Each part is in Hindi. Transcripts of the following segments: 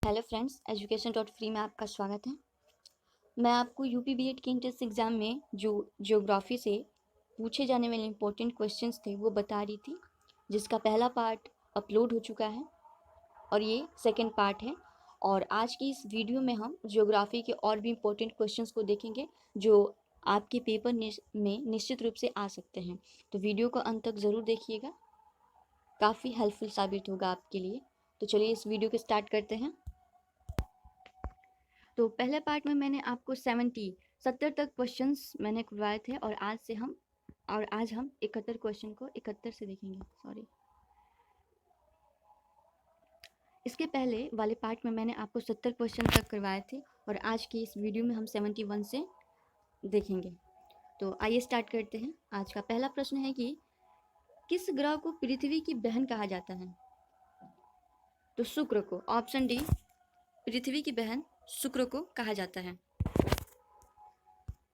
Hello friends, education dot free में आपका स्वागत है। मैं आपको यूपी बीएड के एंट्रेंस एग्ज़ाम में जो ज्योग्राफी से पूछे जाने वाले इम्पोर्टेंट क्वेश्चंस थे वो बता रही थी, जिसका पहला पार्ट अपलोड हो चुका है और ये सेकंड पार्ट है। और आज की इस वीडियो में हम ज्योग्राफी के और भी इम्पोर्टेंट क्वेश्चंस को देखेंगे जो आपके पेपर में निश्चित रूप से आ सकते हैं। तो वीडियो को अंत तक ज़रूर देखिएगा, काफ़ी हेल्पफुल साबित होगा आपके लिए। तो चलिए इस वीडियो को स्टार्ट करते हैं। तो पहले पार्ट में मैंने आपको 70 तक क्वेश्चंस मैंने करवाए थे और आज हम 71 क्वेश्चन को 71 से देखेंगे। सॉरी, इसके पहले वाले पार्ट में मैंने आपको 70 क्वेश्चन तक करवाए थे और आज की इस वीडियो में हम 71 से देखेंगे। तो आइए स्टार्ट करते हैं। आज का पहला प्रश्न है कि किस ग्रह को पृथ्वी की बहन कहा जाता है? तो शुक्र को, ऑप्शन डी, पृथ्वी की बहन शुक्र को कहा जाता है।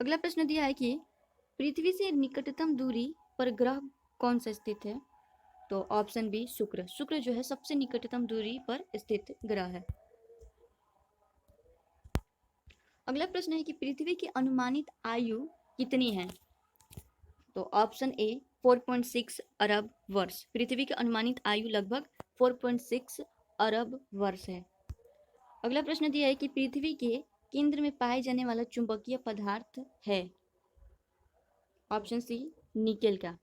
अगला प्रश्न दिया है कि पृथ्वी से निकटतम दूरी पर ग्रह कौन सा स्थित है? तो ऑप्शन बी, शुक्र। शुक्र जो है सबसे निकटतम दूरी पर स्थित ग्रह है। अगला प्रश्न है कि पृथ्वी की अनुमानित आयु कितनी है? तो ऑप्शन ए, 4.6 अरब वर्ष। पृथ्वी की अनुमानित आयु लगभग 4.6 अरब वर्ष है। अगला प्रश्न दिया है कि पृथ्वी के केंद्र में पाए जाने वाला चुंबकीय पदार्थ है? ऑप्शन सी, निकेल का।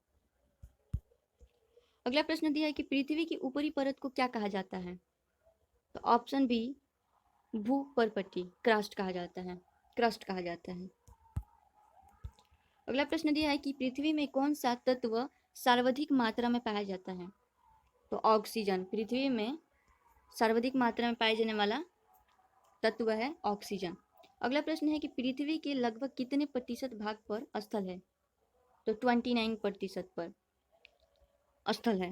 अगला प्रश्न दिया है कि पृथ्वी की ऊपरी परत को क्या कहा जाता है? तो ऑप्शन बी, भूपर्पट्टी, क्रस्ट कहा जाता है। क्रस्ट कहा जाता है। अगला प्रश्न दिया है कि पृथ्वी में कौन सा तत्व सर्वाधिक मात्रा में पाया जाता है? तो ऑक्सीजन। पृथ्वी में सर्वाधिक मात्रा में पाए जाने वाला तत्व है ऑक्सीजन। अगला प्रश्न है कि पृथ्वी के लगभग कितने प्रतिशत भाग पर स्थल है? तो 29% पर स्थल है,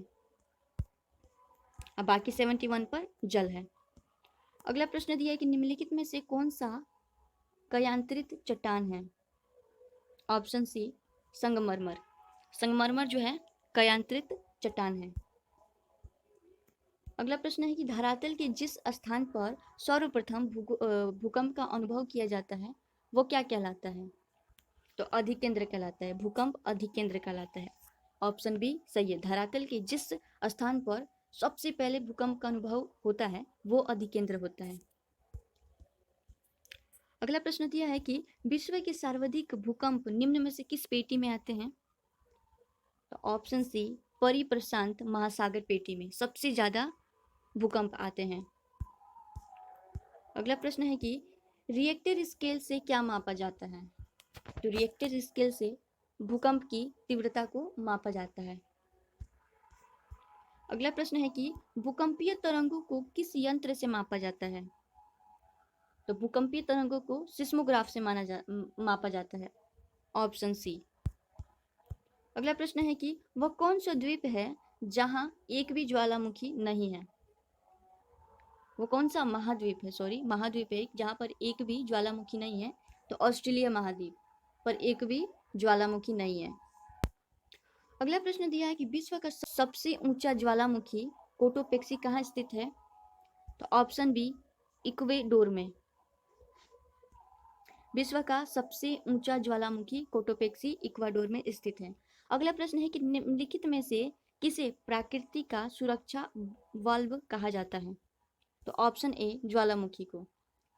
अब बाकी 71 पर जल है। अगला प्रश्न दिया है कि निम्नलिखित में से कौन सा कयांतरित चट्टान है? ऑप्शन सी, संगमरमर। संगमरमर जो है कयांतरित चट्टान है। अगला प्रश्न है कि धरातल के जिस स्थान पर सर्वप्रथम भूकंप का अनुभव किया जाता है वो क्या कहलाता है? तो अधिकेंद्र कहलाता है। भूकंप अधिकेंद्र कहलाता है। ऑप्शन बी सही है। धरातल के जिस स्थान पर सबसे पहले भूकंप का अनुभव होता है वो अधिकेंद्र होता है। अगला प्रश्न दिया है कि विश्व के सर्वाधिक भूकंप निम्न में से किस पेटी में आते हैं? तो ऑप्शन सी, परिप्रशांत महासागर पेटी में सबसे ज्यादा भूकंप आते हैं। अगला प्रश्न है कि रिएक्टर स्केल से क्या मापा जाता है? तो रिएक्टर स्केल से भूकंप की तीव्रता को मापा जाता है। अगला प्रश्न है कि भूकंपीय तरंगों को किस यंत्र से मापा जाता है? तो भूकंपीय तरंगों को सिस्मोग्राफ से मापा जाता है। Option C. अगला प्रश्न है कि वह कौन सा द्वीप है जहां एक भी ज्वालामुखी नहीं है? वो कौन सा महाद्वीप है? सॉरी, महाद्वीप है जहां पर एक भी ज्वालामुखी नहीं है। तो ऑस्ट्रेलिया महाद्वीप पर एक भी ज्वालामुखी नहीं है। अगला प्रश्न दिया है कि विश्व का सबसे ऊंचा ज्वालामुखी कोटोपेक्सी कहाँ स्थित है? तो ऑप्शन बी, इक्वेडोर में। विश्व का सबसे ऊंचा ज्वालामुखी कोटोपेक्सी इक्वाडोर में स्थित है। अगला प्रश्न है कि निम्नलिखित में से किसे प्रकृति का सुरक्षा वाल्व कहा जाता है? तो ऑप्शन ए, ज्वालामुखी को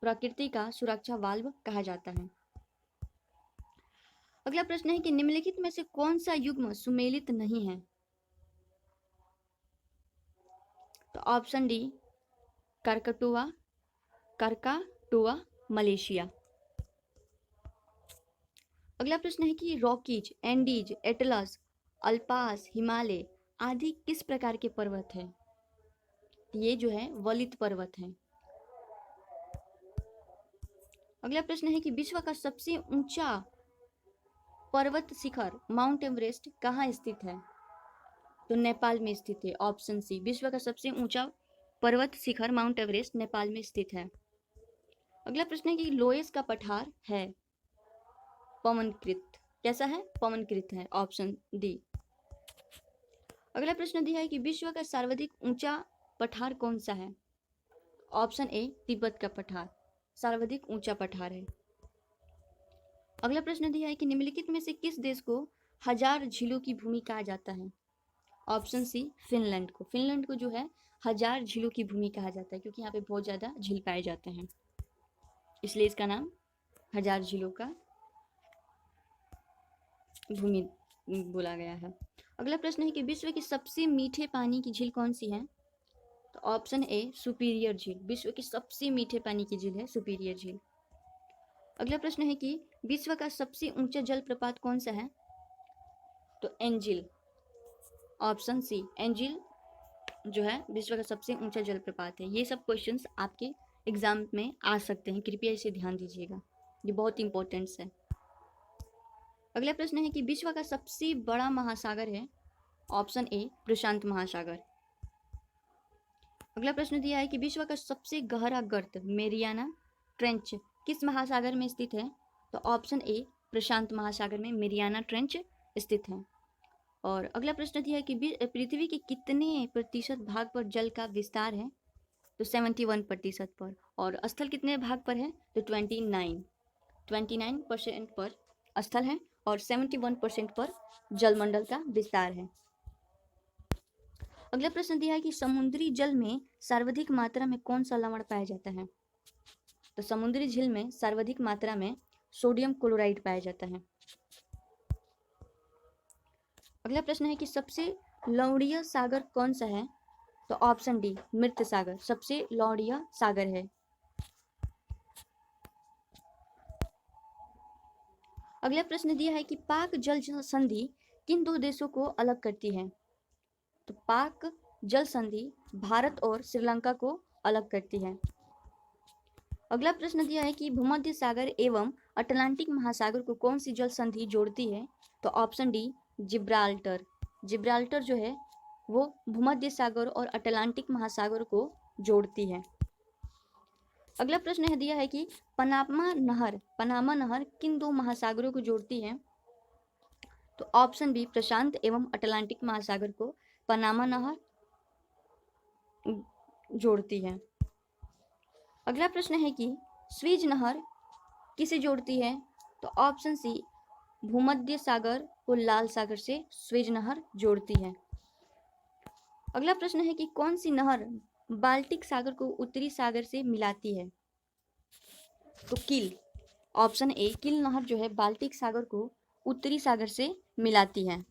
प्रकृति का सुरक्षा वाल्व कहा जाता है। अगला प्रश्न है कि निम्नलिखित में से कौन सा युग्म सुमेलित नहीं है? तो ऑप्शन डी, करकटोआ, करकाटोआ मलेशिया। अगला प्रश्न है कि रॉकीज, एंडीज, एटलस, अल्पास, हिमालय आदि किस प्रकार के पर्वत हैं? ये जो है वलित पर्वत हैं। अगला प्रश्न है कि विश्व का सबसे ऊंचा पर्वत शिखर माउंट एवरेस्ट कहाँ स्थित है? तो नेपाल में स्थित है। ऑप्शन सी, विश्व का सबसे ऊंचा पर्वत शिखर माउंट एवरेस्ट नेपाल में स्थित है। अगला प्रश्न है कि लोएस का पठार है पवनकृत। कैसा है? पवनकृत है। Option D. अगला प्रश्न दिया है कि विश्व का सर्वाधिक ऊंचा पठार कौन सा है? ऑप्शन ए तिब्बत का पठार सर्वाधिक ऊंचा पठार है। अगला प्रश्न दिया है कि निम्नलिखित में से किस देश को हजार झीलों की भूमि कहा जाता है? ऑप्शन सी फिनलैंड को। फिनलैंड को जो है हजार झीलों की भूमि कहा जाता है, क्योंकि यहाँ पे बहुत ज़्यादा झील पाए जाते हैं, इसलिए इसका नाम हजार झीलों का भूमि बोला गया है। अगला प्रश्न है कि विश्व की सबसे मीठे पानी की झील कौन सी है? तो ऑप्शन ए सुपीरियर झील। विश्व की सबसे मीठे पानी की झील है सुपीरियर झील। अगला प्रश्न है कि विश्व का सबसे ऊंचा जलप्रपात कौन सा है? तो एंजिल। ऑप्शन सी एंजिल जो है विश्व का सबसे ऊंचा जलप्रपात है। ये सब क्वेश्चंस आपके एग्जाम में आ सकते हैं, कृपया इसे ध्यान दीजिएगा, ये बहुत इंपॉर्टेंट है। अगला प्रश्न है कि विश्व का सबसे बड़ा महासागर है? ऑप्शन ए प्रशांत महासागर। अगला प्रश्न दिया है कि विश्व का सबसे गहरा गर्त मेरियाना ट्रेंच किस महासागर में स्थित है? तो ऑप्शन ए प्रशांत महासागर में मेरियाना ट्रेंच स्थित है। और अगला प्रश्न दिया है कि पृथ्वी के कितने प्रतिशत भाग पर जल का विस्तार है? तो 71% पर। और स्थल कितने भाग पर है? तो 29% पर स्थल है और 71% पर जलमंडल का विस्तार है। अगला प्रश्न दिया है कि समुद्री जल में सर्वाधिक मात्रा में कौन सा लवण पाया जाता है? तो समुद्री झील में सर्वाधिक मात्रा में सोडियम क्लोराइड पाया जाता है। अगला प्रश्न है कि सबसे लवणीय सागर कौन सा है? तो ऑप्शन डी मृत सागर सबसे लवणीय सागर है। अगला प्रश्न दिया है कि पाक जल संधि किन दो देशों को अलग करती है? तो पाक जल संधि भारत और श्रीलंका को अलग करती है। अगला प्रश्न दिया है कि भूमध्य सागर एवं अटलांटिक महासागर को कौन सी जल संधि जोड़ती है? तो ऑप्शन डी जिब्राल्टर। जिब्राल्टर जो है वो भूमध्य सागर और अटलांटिक महासागर को जोड़ती है। अगला प्रश्न है दिया है कि पनामा नहर किन दो महासागरों को जोड़ती है? तो ऑप्शन बी प्रशांत एवं अटलांटिक महासागर को पनामा नहर जोड़ती है। अगला प्रश्न है कि स्वीज नहर किसे जोड़ती है? तो ऑप्शन सी भूमध्य सागर को लाल सागर से स्वेज नहर जोड़ती है। अगला प्रश्न है कि कौन सी नहर बाल्टिक सागर को उत्तरी सागर से मिलाती है? तो किल। ऑप्शन ए किल नहर जो है बाल्टिक सागर को उत्तरी सागर से मिलाती है।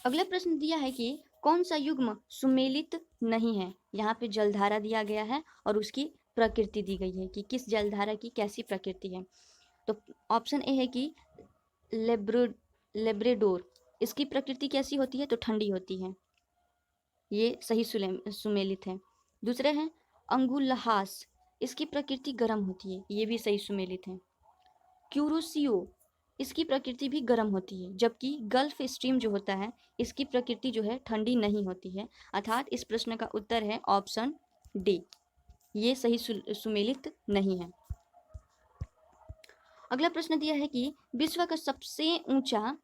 अगला प्रश्न दिया है कि कौन सा युग्म सुमेलित नहीं है? यहाँ पे जलधारा दिया गया है और उसकी प्रकृति दी गई है कि किस जलधारा की कैसी प्रकृति है। तो ऑप्शन ए है कि लेब्रेडोर, इसकी प्रकृति कैसी होती है? तो ठंडी होती है, ये सही सुमेलित है। दूसरे हैं अंगुलहास, इसकी प्रकृति गर्म होती है, ये भी सही सुमेलित है। क्यूरोसियो, इसकी प्रकृति भी गर्म होती है, जबकि गल्फ स्ट्रीम जो होता है इसकी प्रकृति जो है ठंडी नहीं होती है। अर्थात इस प्रश्न का उत्तर है ऑप्शन डी, ये सही सुमेलित नहीं है। अगला प्रश्न दिया है कि विश्व का सबसे ऊंचा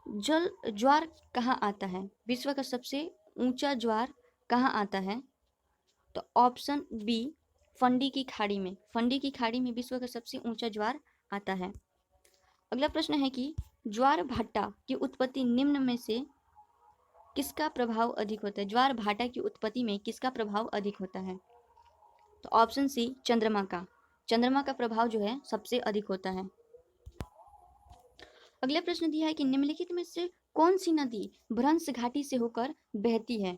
जल ज्वार कहाँ आता है? विश्व का सबसे ऊंचा ज्वार कहाँ आता है? तो ऑप्शन बी फंडी की खाड़ी में। फंडी की खाड़ी में विश्व का सबसे ऊंचा ज्वार आता है। अगला प्रश्न है कि ज्वार भाटा की उत्पत्ति निम्न में से किसका प्रभाव अधिक होता है? ज्वार भाटा की उत्पत्ति में किसका प्रभाव अधिक होता है? तो ऑप्शन सी चंद्रमा का। चंद्रमा का प्रभाव जो है सबसे अधिक होता है। अगला प्रश्न दिया है कि निम्नलिखित में से कौन सी नदी भ्रंश घाटी से होकर बहती है?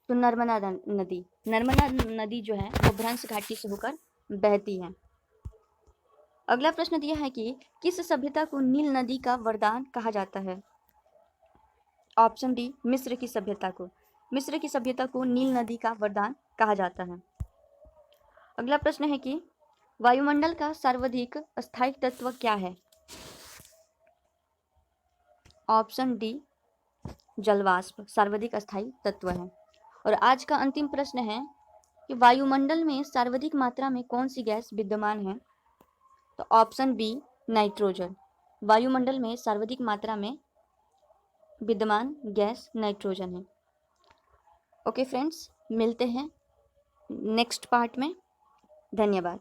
तो नर्मदा नदी। नर्मदा नदी जो है वो भ्रंश घाटी से होकर बहती है। अगला प्रश्न दिया है कि किस सभ्यता को नील नदी का वरदान कहा जाता है? ऑप्शन डी मिस्र की सभ्यता को। मिस्र की सभ्यता को नील नदी का वरदान कहा जाता है। अगला प्रश्न है कि वायुमंडल का सर्वाधिक स्थायी तत्व क्या है? ऑप्शन डी जलवाष्प सर्वाधिक स्थायी तत्व है। और आज का अंतिम प्रश्न है कि वायुमंडल में सर्वाधिक मात्रा में कौन सी गैस विद्यमान है? तो ऑप्शन बी नाइट्रोजन। वायुमंडल में सर्वाधिक मात्रा में विद्यमान गैस नाइट्रोजन है। ओके फ्रेंड्स, मिलते हैं नेक्स्ट पार्ट में। धन्यवाद।